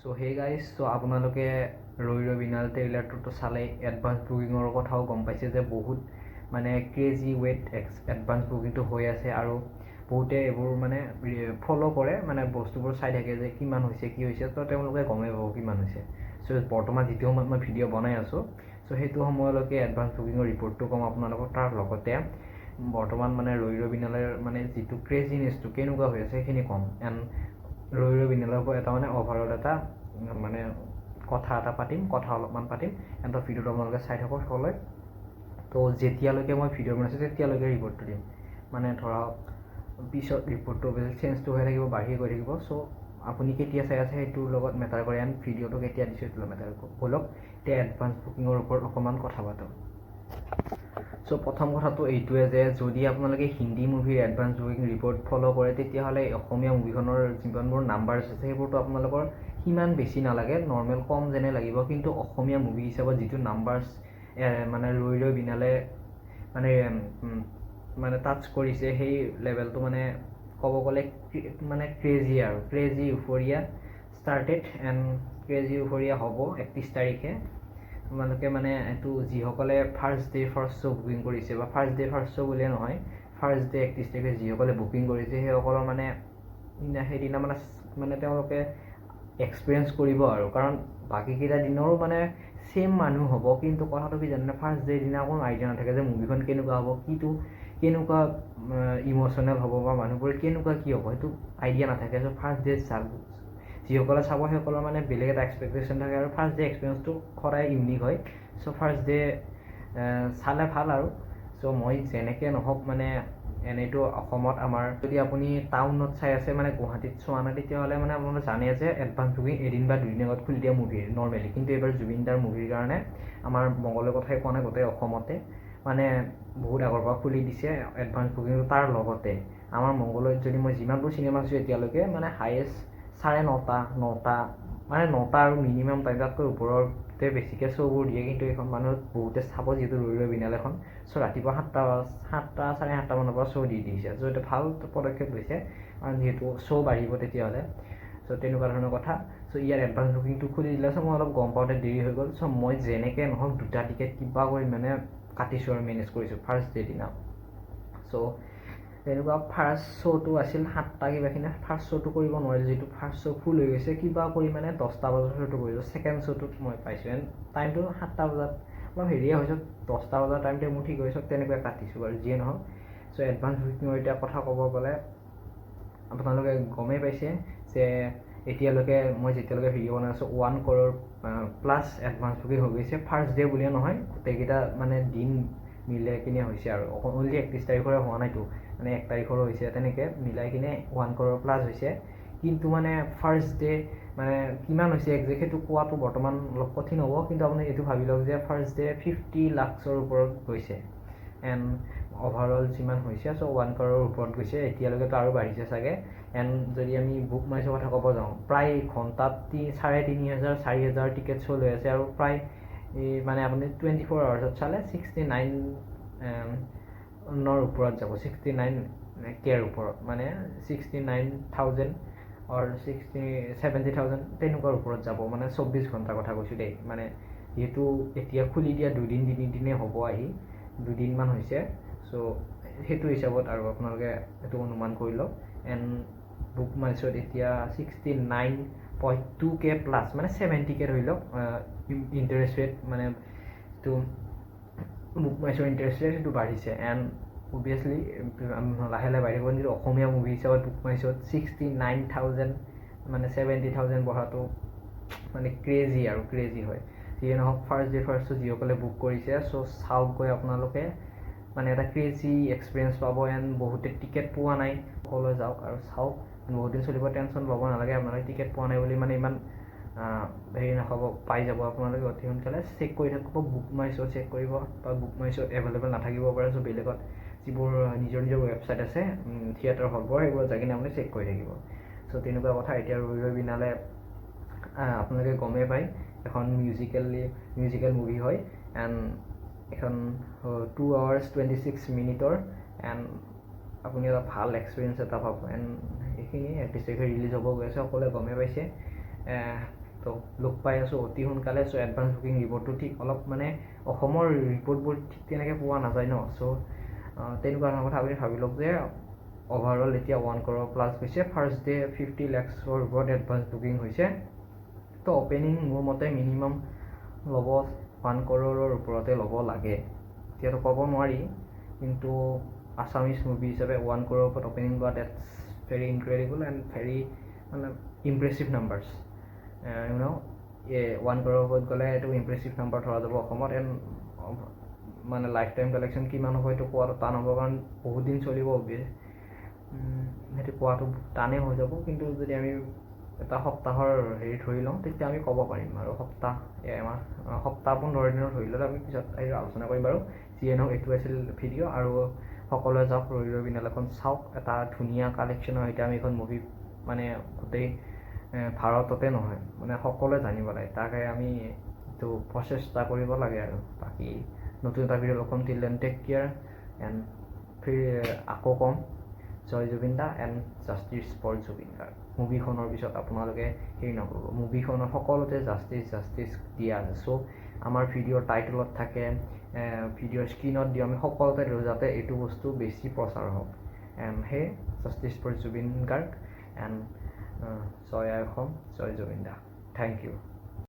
So hey guys, so আপোনালোকে ৰৈ ৰৈ বিনাল ট্ৰেইলাৰটোতো চালে এডভান্স বুকিঙৰ কথাও গম পাইছে যে বহুত মানে ক্ৰেজি ৱেট এডভান্স বুকিংটো হৈ আছে আৰু বহুতে এইবোৰ মানে ফ'ল' কৰে, মানে বস্তুবোৰ চাই থাকে যে কিমান হৈছে কি হৈছে, তো তেওঁলোকে গমেই পাব কিমান হৈছে। চ' বৰ্তমান যিটো সময়ত মই ভিডিঅ' বনাই আছোঁ, চ' সেইটো সময়লৈকে এডভান্স বুকিঙৰ ৰিপৰ্টটো ক'ম আপোনালোকক। তাৰ লগতে বৰ্তমান মানে ৰৈ ৰৈ বিনালৰ মানে যিটো ক্ৰেজিনেছটো কেনেকুৱা হৈ আছে সেইখিনি ক'ম। এণ্ড ৰৈ ৰৈ বিনালৰ ওপৰত এটা মানে অভাৰঅল এটা মানে কথা অলপমান পাতিম। এণ্ড ভিডিঅ'টো আপোনালোকে চাই থাকক সকলোৱে। তো যেতিয়ালৈকে মই ভিডিঅ' বনাইছোঁ তেতিয়ালৈকে ৰিপৰ্টটো দিম, মানে ধৰক পিছত ৰিপৰ্টটো চেঞ্জটো হৈ থাকিব, বাঢ়ি গৈ থাকিব। চ' আপুনি কেতিয়া চাই আছে সেইটোৰ লগত মেটাৰ কৰে, এণ্ড ভিডিঅ'টো কেতিয়া দিছোঁ সেইটোৰ লগত মেটাৰ কৰিব। ব'লক এতিয়া এডভান্স বুকিঙৰ ওপৰত অকণমান কথা পাতোঁ। চ' প্ৰথম কথাটো এইটোৱে যে যদি আপোনালোকে হিন্দী মুভিৰ এডভান্স বুকিং ৰিপৰ্ট ফ'ল' কৰে, তেতিয়াহ'লে অসমীয়া মুভিখনৰ যিমানবোৰ নাম্বাৰ্ছ আছে সেইবোৰতো আপোনালোকৰ সিমান বেছি নালাগে, নৰ্মেল কম যেনে লাগিব। কিন্তু অসমীয়া মুভি হিচাপত যিটো নাম্বাৰ্ছ মানে ৰৈ ৰৈ বিনালে মানে টাচ কৰিছে, সেই লেভেলটো মানে ক'ব গ'লে মানে ক্ৰেজি আৰু crazy euphoria started and crazy euphoria হ'ব 31 তাৰিখে। তোমালোকে মানে এইটো যিসকলে first day first show' booking কৰিছে, বা ফাৰ্ষ্ট ডে ফাৰ্ষ্ট শ্ব' বুলিয়ে নহয়, ফাৰ্ষ্ট ডে 31 তাৰিখে যিসকলে বুকিং কৰিছে সেইসকলৰ মানে সেইদিনা মানে তেওঁলোকে এক্সপিৰিয়েঞ্চ কৰিব আৰু। কাৰণ বাকীকেইটা দিনৰো মানে ছেইম মানুহ হ'ব, কিন্তু কথাটো কি জানে, ফাৰ্ষ্ট ডে দিনা কোনো আইডিয়া নাথাকে যে মুভিখন কেনেকুৱা হ'ব, কেনেকুৱা ইম'চনেল হ'ব, বা মানুহবোৰে কেনেকুৱা কি হ'ব, সেইটো আইডিয়া নাথাকে। চ' ফাৰ্ষ্ট ডে যিসকলে চাব সেইসকলৰ মানে বেলেগ এটা এক্সপেক্টেশ্যন থাকে, আৰু ফাৰ্ষ্ট ডে এক্সপিৰিয়েঞ্চটো সদায় ইউনিক হয়। চ' ফাৰ্ষ্ট ডে চালে ভাল আৰু। চ' মই যেনেকৈ নহওক মানে এনেইতো অসমত আমাৰ যদি আপুনি টাউনত চাই আছে, মানে গুৱাহাটীত চোৱা নাই, তেতিয়াহ'লে মানে আপোনালোকে জানে যে এডভান্স বুকিং এদিন বা দুদিন আগত খুলি দিয়া মুভিৰ নৰ্মেলি। কিন্তু এইবাৰ জুবিন দাৰ মুভিৰ কাৰণে আমাৰ মংগলৰ কথাই কোৱা নাই, গোটেই অসমতে মানে বহুত আগৰ পৰা খুলি দিছে এডভান্স বুকিংটো। তাৰ লগতে আমাৰ মংগলত যদি মই যিমানবোৰ চিনেমা চাইছোঁ এতিয়ালৈকে, মানে হায়েষ্ট 9:30 মানে 9টা আৰু মিনিমাম টাইম, তাতকৈ ওপৰতে বেছিকৈ শ্ব'বোৰ দিয়ে। কিন্তু এইখন মানুহত বহুতে চাব যিহেতু ৰৈ ৰৈ বিনাল এখন। চ' ৰাতিপুৱা 7টা 7:30 মানৰ পৰা শ্ব' দি দিছে। চ' এইটো ভাল পদক্ষেপ লৈছে, কাৰণ যিহেতু শ্ব' বাঢ়িব তেতিয়াহ'লে। চ' তেনেকুৱা ধৰণৰ কথা। চ' ইয়াৰ এডভান্স বুকিংটো খুলি দিলে, চ' মই অলপ গম পাওঁতে দেৰি হৈ গ'ল। চ' মই যেনেকৈ নহওক 2টা টিকেট কিবা কৰি মানে কাটিছোঁ আৰু মেনেজ কৰিছোঁ ফাৰ্ষ্ট ডে দিনা। চ' তেনেকুৱা ফাৰ্ষ্ট শ্ব'টো আছিল 7টা কিবাখিনি, ফাৰ্ষ্ট শ্ব'টো কৰিব নোৱাৰিলোঁ, যিটো ফাৰ্ষ্ট শ্ব' ফুল হৈ গৈছে। কিবা কৰি মানে 10টা বজাত শ্ব'টো কৰিছোঁ। ছেকেণ্ড শ্ব'টোত মই পাইছোঁ, এণ্ড টাইমটো 7টা বজাত অলপ হেৰিয়ে হৈছোঁ, 10টা বজাৰ টাইমটো মোৰ ঠিক হৈছোঁ, তেনেকৈ কাটিছোঁ আৰু যিয়ে নহওক। চ' এডভান্স বুকিঙৰ এতিয়া কথা ক'ব গ'লে আপোনালোকে গমেই পাইছে যে এতিয়ালৈকে মই যেতিয়ালৈকে ভিডিঅ' বনাই আছোঁ 1 crore প্লাছ এডভান্স বুকিং হৈ গৈছে। ফাৰ্ষ্ট ডে বুলিয়ে নহয়, গোটেইকেইটা মানে দিন মিলাই কিনে হৈছে আৰু অনলি 31 তাৰিখৰে হোৱা নাইতো, মানে 1 তাৰিখৰো হৈছে। তেনেকৈ মিলাই কিনে 1 crore প্লাছ হৈছে। কিন্তু মানে ফাৰ্ষ্ট ডে মানে কিমান হৈছে একজেক্ট সেইটো কোৱাটো বৰ্তমান অলপ কঠিন হ'ব। কিন্তু আপুনি এইটো ভাবি লওক যে ফাৰ্ষ্ট ডে 50 lakhৰ ওপৰত গৈছে, এণ্ড অভাৰঅল যিমান হৈছে, চ' 1 crore ওপৰত গৈছে। এতিয়ালৈকেতো আৰু বাঢ়িছে চাগে। এণ্ড যদি আমি বুক মাই শ্ব' কথা ক'ব যাওঁ, প্ৰায় ঘণ্টাত 3,500 4,000 টিকেট শ্ব' লৈ আছে, আৰু প্ৰায় মানে আপুনি 24 আৱাৰ্ছত চালে 69ৰ ওপৰত যাব, 69Kৰ ওপৰত, মানে 69,000 অৰ 70,000 তেনেকুৱাৰ ওপৰত যাব, মানে 24 ঘণ্টাৰ কথা কৈছোঁ দেই। মানে যিহেতু এতিয়া খুলি দিয়া 2দিন 3দিনে হ'ব, আহি 2দিনমান হৈছে। চ' সেইটো হিচাপত আৰু আপোনালোকে এইটো অনুমান কৰি লওক। এণ্ড বুক মাই শ্ব'ত এতিয়া 69.2K প্লাছ, মানে 70K ধৰি লওক ইণ্টাৰেষ্ট ৰেট, মানে যিটো বুক মাই শ্ব'ৰ ইণ্টাৰেষ্ট ৰেট সেইটো বাঢ়িছে। এণ্ড অভিয়াছলি লাহে লাহে বাঢ়িব। কিন্তু অসমীয়া মুভি হিচাপত বুক মাই শ্ব'ত 69,000 মানে 70,000 বঢ়াটো মানে ক্ৰেজি আৰু ক্ৰেজি হয়। যিয়ে নহওক ফাৰ্ষ্ট ডে ফাৰ্ষ্ট শ্ব' যিসকলে বুক কৰিছে, চ' চাওক গৈ আপোনালোকে, মানে এটা ক্ৰেজি এক্সপিৰিয়েঞ্চ পাব। এণ্ড বহুতে টিকেট পোৱা নাই, সকলোৱে যাওক আৰু চাওক। বহুত দিন চলিব, টেনশ্যন ল'ব নালাগে আপোনালোকে। টিকেট পোৱা নাই বুলি মানে ইমান হেৰি নাখাব, পাই যাব আপোনালোকে অতি সোনকালে। চেক কৰি থাকিব, বুক মাই শ্ব' চেক কৰিব, বা বুক মাই শ্ব' এভেইলেবল নাথাকিব পাৰে। চ' বেলেগত যিবোৰ নিজৰ ৱেবছাইট আছে থিয়েটাৰ হলবোৰ, সেইবোৰত যাই কিনে আপুনি চেক কৰি থাকিব। চ' তেনেকুৱা কথা। এতিয়া ৰৈ ৰৈ বিনালে আপোনালোকে গমেই পায় এখন মিউজিকেল মুভি হয়। এণ্ড এখন 2 hours 26 minutes, এণ্ড আপুনি এটা ভাল এক্সপিৰিয়েঞ্চ এটা পাব। এণ্ড এইখিনি 31 তাৰিখে ৰিলিজ হ'ব গৈ আছে, সকলোৱে গমেই পাইছে। তো লোক পাই আছোঁ অতি সোনকালে। চ' এডভান্স বুকিং ৰিপৰ্টটো ঠিক অলপ মানে অসমৰ ৰিপৰ্টবোৰ ঠিক তেনেকৈ পোৱা নাযায় ন। চ' তেনেকুৱা ধৰণৰ কথা আপুনি ভাবি লওক যে অভাৰঅল এতিয়া 1 crore প্লাছ হৈছে। ফাৰ্ষ্ট ডে 50 lakhsৰ ওপৰত এডভান্স বুকিং হৈছে। তো অপেনিং মোৰ মতে মিনিমাম ল'ব 1 crore ওপৰতে ল'ব লাগে। এতিয়াতো ক'ব নোৱাৰি, কিন্তু আছামিজ মুভি হিচাপে 1 crore ওপৰত অপেনিং লোৱা that's very incredible and very মানে ইমপ্ৰেছিভ নাম্বাৰছ। 1 crore ওপৰত গ'লে এইটো ইমপ্ৰেছিভ নাম্বাৰ ধৰা যাব অসমত। এণ্ড মানে লাইফ টাইম কালেকশ্যন কিমান হ'ব সেইটো কোৱাটো টান হ'ব, কাৰণ বহুত দিন চলিব অভিয়াছ। সেইটো কোৱাটো টানেই হৈ যাব, কিন্তু যদি আমি এটা সপ্তাহৰ হেৰি ধৰি লওঁ তেতিয়া আমি ক'ব পাৰিম। আৰু সপ্তাহ 15 দিনৰ ধৰি ল'লে আমি পিছত আলোচনা কৰিম বাৰু। যিয়ে নহওক এইটো আছিল ভিডিঅ', আৰু সকলোৱে যাওক ৰৈৰ বিনালখন চাওক। এটা ধুনীয়া কালেকশ্যনৰ সৈতে আমি এখন মুভি মানে গোটেই ভাৰততে নহয় মানে সকলোৱে জানিব লাগে, তাকে আমি এইটো প্ৰচেষ্টা কৰিব লাগে। আৰু বাকী নতুন এটা ভিডিঅ' লগ পাম। Till then take care and আকৌ ক'ম জয় Zubeen da and justice for Zubeen Garg. মুভিখনৰ পিছত আপোনালোকে হেৰি নকৰিব, মুভিখনৰ সকলোতে জাষ্টিছ দিয়া আছে। চ' আমাৰ ভিডিঅ'ৰ টাইটলত থাকে, ভিডিঅ'ৰ স্ক্ৰীণত দিওঁ, আমি সকলোতে দিওঁ যাতে এইটো বস্তু বেছি প্ৰচাৰ হওক। এণ্ড সেই justice for Zubeen Garg and জয় অসম, জয় জুবিন দা। Thank U.